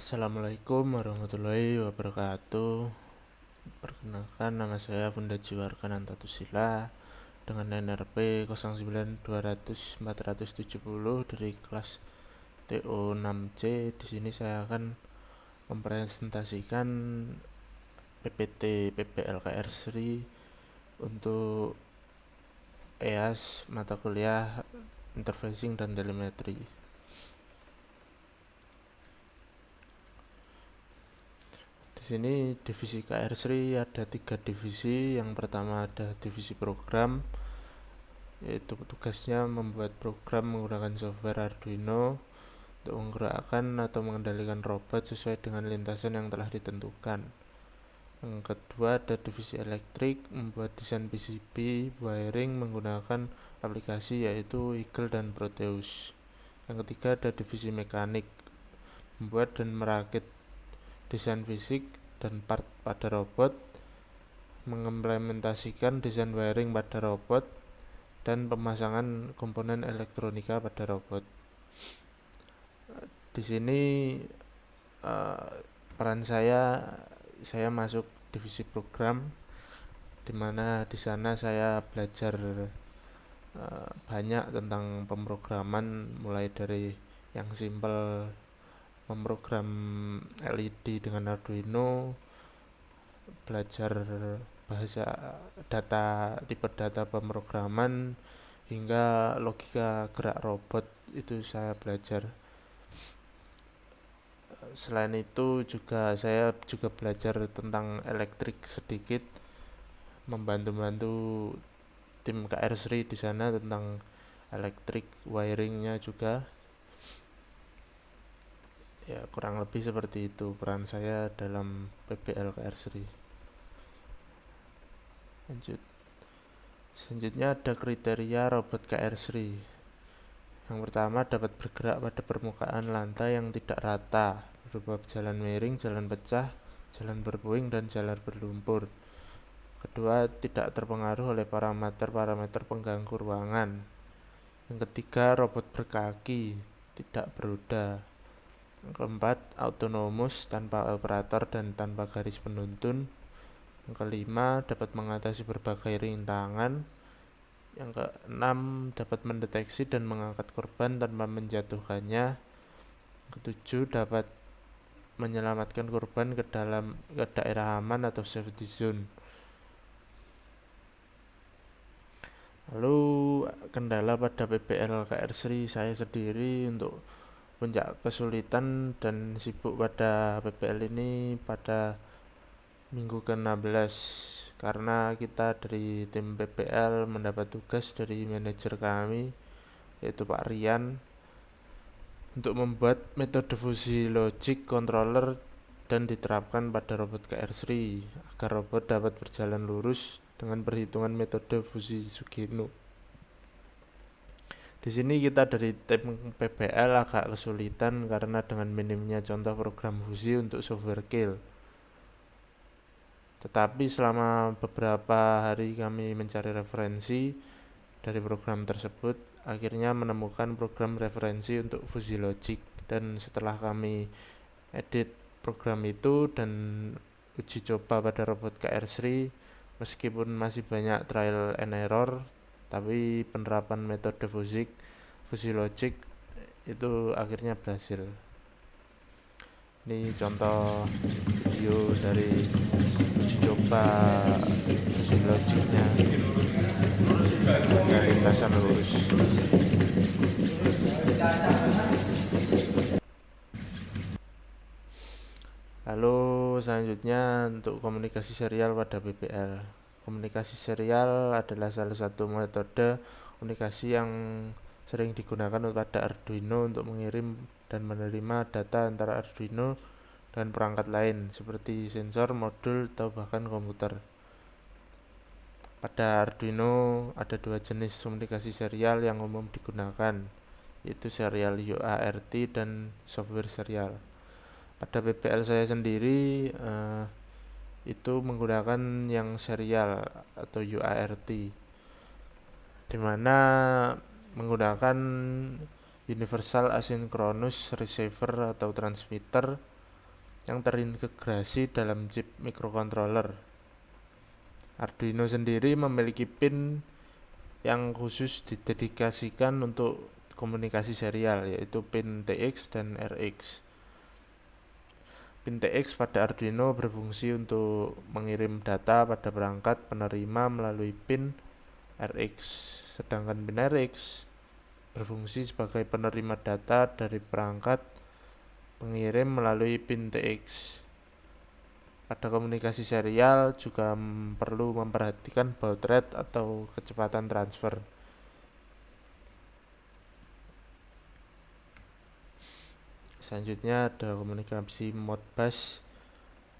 Assalamualaikum warahmatullahi wabarakatuh. Perkenalkan, nama saya Bunda Jiwarkananta Tusila dengan NRP 09200470 dari kelas TO6C. Di sini saya akan mempresentasikan PPT PPLKR Sri untuk EAS mata kuliah Interfacing dan Telemetri. Di sini divisi KR Sri ada 3 divisi. Yang pertama ada divisi program, yaitu tugasnya membuat program menggunakan software Arduino untuk menggerakkan atau mengendalikan robot sesuai dengan lintasan yang telah ditentukan. Yang kedua ada divisi elektrik, membuat desain PCB wiring menggunakan aplikasi yaitu Eagle dan Proteus. Yang ketiga ada divisi mekanik, membuat dan merakit desain fisik dan part pada robot, mengimplementasikan desain wiring pada robot, dan pemasangan komponen elektronika pada robot. Di sini peran saya masuk divisi program, dimana di sana saya belajar banyak tentang pemrograman, mulai dari yang simple memprogram LED dengan Arduino, belajar bahasa data, tipe data pemrograman, hingga logika gerak robot itu saya belajar. Selain itu saya juga belajar tentang elektrik sedikit, membantu tim KR Sri di sana tentang elektrik wiringnya juga. Ya, kurang lebih seperti itu peran saya dalam PPL KR Sri. Selanjutnya ada kriteria robot KR Sri. Yang pertama, dapat bergerak pada permukaan lantai yang tidak rata, berupa jalan miring, jalan pecah, jalan berpuing, dan jalan berlumpur. Kedua, tidak terpengaruh oleh parameter pengganggu ruangan. Yang ketiga, robot berkaki, tidak beroda. Yang keempat, autonomus, tanpa operator dan tanpa garis penuntun. Yang kelima, dapat mengatasi berbagai rintangan. Yang keenam, dapat mendeteksi dan mengangkat korban tanpa menjatuhkannya. Yang ketujuh, dapat menyelamatkan korban ke daerah aman atau safety zone. Lalu kendala pada PPL KR Sri saya sendiri untuk puncak kesulitan dan sibuk pada PPL ini pada minggu ke-16, karena kita dari tim PPL mendapat tugas dari manajer kami, yaitu Pak Rian, untuk membuat metode fusi logic controller dan diterapkan pada robot KR Sri agar robot dapat berjalan lurus dengan perhitungan metode fusi Sugeno. Di sini kita dari tim PPL agak kesulitan karena dengan minimnya contoh program fusi untuk software kill. Tetapi selama beberapa hari kami mencari referensi dari program tersebut, akhirnya menemukan program referensi untuk fusi logic. Dan setelah kami edit program itu dan uji coba pada robot KR Sri, meskipun masih banyak trial and error, tapi penerapan metode fusi logic itu akhirnya berhasil. Ini contoh video dari uji coba fusi logicnya dengan lintasan lurus. Lalu selanjutnya untuk komunikasi serial pada PPL. Komunikasi serial adalah salah satu metode komunikasi yang sering digunakan pada Arduino untuk mengirim dan menerima data antara Arduino dan perangkat lain seperti sensor, modul, atau bahkan komputer. Pada Arduino ada 2 jenis komunikasi serial yang umum digunakan, yaitu serial UART dan software serial. Pada PPL saya sendiri itu menggunakan yang serial atau UART, dimana menggunakan Universal Asynchronous Receiver atau transmitter yang terintegrasi dalam chip microcontroller. Arduino sendiri memiliki pin yang khusus didedikasikan untuk komunikasi serial, yaitu pin TX dan RX. Pin TX pada Arduino berfungsi untuk mengirim data pada perangkat penerima melalui pin RX, sedangkan pin RX berfungsi sebagai penerima data dari perangkat pengirim melalui pin TX. Pada komunikasi serial juga perlu memperhatikan baud rate atau kecepatan transfer. Selanjutnya ada komunikasi Modbus.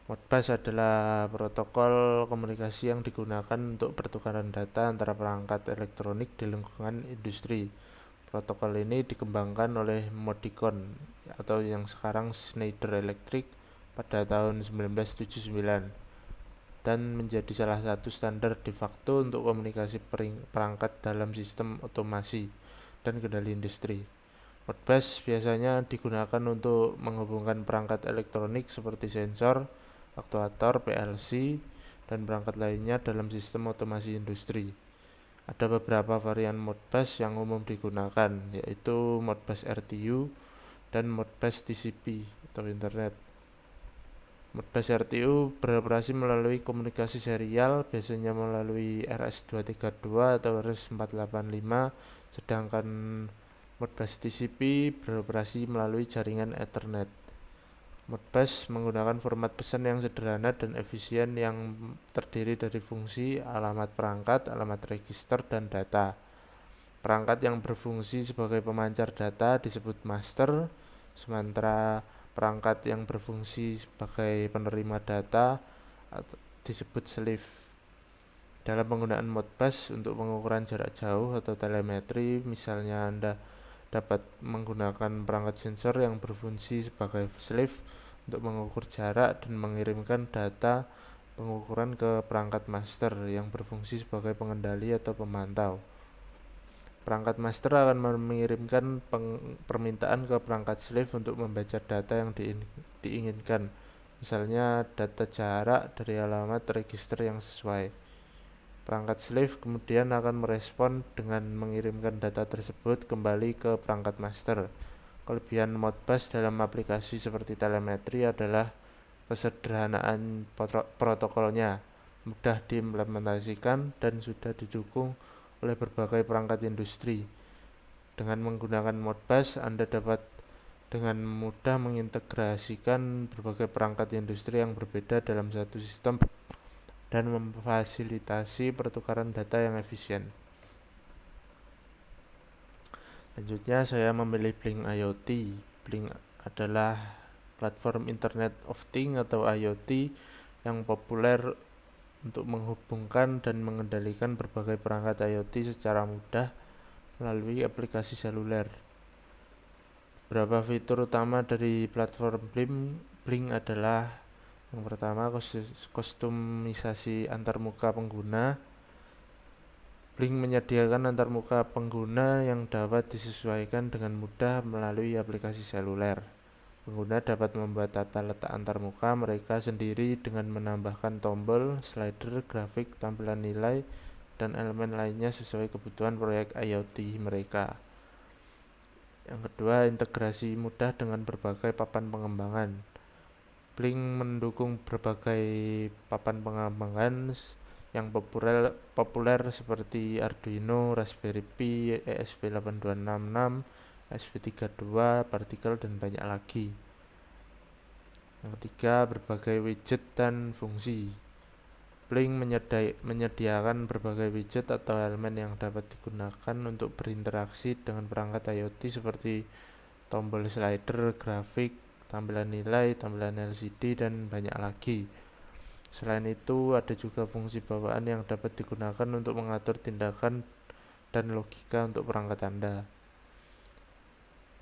Modbus adalah protokol komunikasi yang digunakan untuk pertukaran data antara perangkat elektronik di lingkungan industri. Protokol ini dikembangkan oleh Modicon atau yang sekarang Schneider Electric pada tahun 1979 dan menjadi salah satu standar de facto untuk komunikasi perangkat dalam sistem otomasi dan kendali industri. Modbus biasanya digunakan untuk menghubungkan perangkat elektronik seperti sensor, aktuator, PLC, dan perangkat lainnya dalam sistem otomasi industri. Ada beberapa varian Modbus yang umum digunakan, yaitu Modbus RTU dan Modbus TCP atau Internet. Modbus RTU beroperasi melalui komunikasi serial, biasanya melalui RS-232 atau RS-485, sedangkan Modbus TCP beroperasi melalui jaringan Ethernet. Modbus menggunakan format pesan yang sederhana dan efisien yang terdiri dari fungsi, alamat perangkat, alamat register, dan data. Perangkat yang berfungsi sebagai pemancar data disebut master, sementara perangkat yang berfungsi sebagai penerima data disebut slave. Dalam penggunaan Modbus untuk pengukuran jarak jauh atau telemetri, misalnya Anda dapat menggunakan perangkat sensor yang berfungsi sebagai slave untuk mengukur jarak dan mengirimkan data pengukuran ke perangkat master yang berfungsi sebagai pengendali atau pemantau. Perangkat master akan mengirimkan permintaan ke perangkat slave untuk membaca data yang diinginkan, misalnya data jarak dari alamat register yang sesuai. Perangkat slave kemudian akan merespon dengan mengirimkan data tersebut kembali ke perangkat master. Kelebihan Modbus dalam aplikasi seperti telemetri adalah kesederhanaan protokolnya, mudah diimplementasikan, dan sudah didukung oleh berbagai perangkat industri. Dengan menggunakan Modbus, Anda dapat dengan mudah mengintegrasikan berbagai perangkat industri yang berbeda dalam satu sistem dan memfasilitasi pertukaran data yang efisien. Selanjutnya saya memilih Blink IoT. Blink adalah platform Internet of Things atau IoT yang populer untuk menghubungkan dan mengendalikan berbagai perangkat IoT secara mudah melalui aplikasi seluler. Beberapa fitur utama dari platform Blink adalah yang pertama, kostumisasi antarmuka pengguna. Blink menyediakan antarmuka pengguna yang dapat disesuaikan dengan mudah melalui aplikasi seluler. Pengguna dapat membuat tata letak antarmuka mereka sendiri dengan menambahkan tombol, slider, grafik, tampilan nilai, dan elemen lainnya sesuai kebutuhan proyek IoT mereka. Yang kedua, integrasi mudah dengan berbagai papan pengembangan. Blink mendukung berbagai papan pengembangan yang populer seperti Arduino, Raspberry Pi, ESP8266, ESP32, Particle, dan banyak lagi. Yang ketiga, berbagai widget dan fungsi. Blink menyediakan berbagai widget atau elemen yang dapat digunakan untuk berinteraksi dengan perangkat IoT seperti tombol slider, grafik, tampilan nilai, tampilan LCD, dan banyak lagi. Selain itu, ada juga fungsi bawaan yang dapat digunakan untuk mengatur tindakan dan logika untuk perangkat Anda.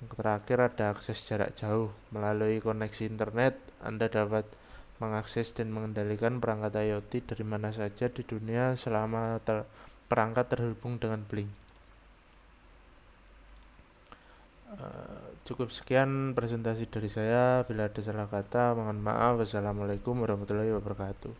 Yang terakhir, ada akses jarak jauh. Melalui koneksi internet, Anda dapat mengakses dan mengendalikan perangkat IoT dari mana saja di dunia selama perangkat terhubung dengan Blink. Cukup sekian presentasi dari saya. Bila ada salah kata, mohon maaf. Wassalamualaikum warahmatullahi wabarakatuh.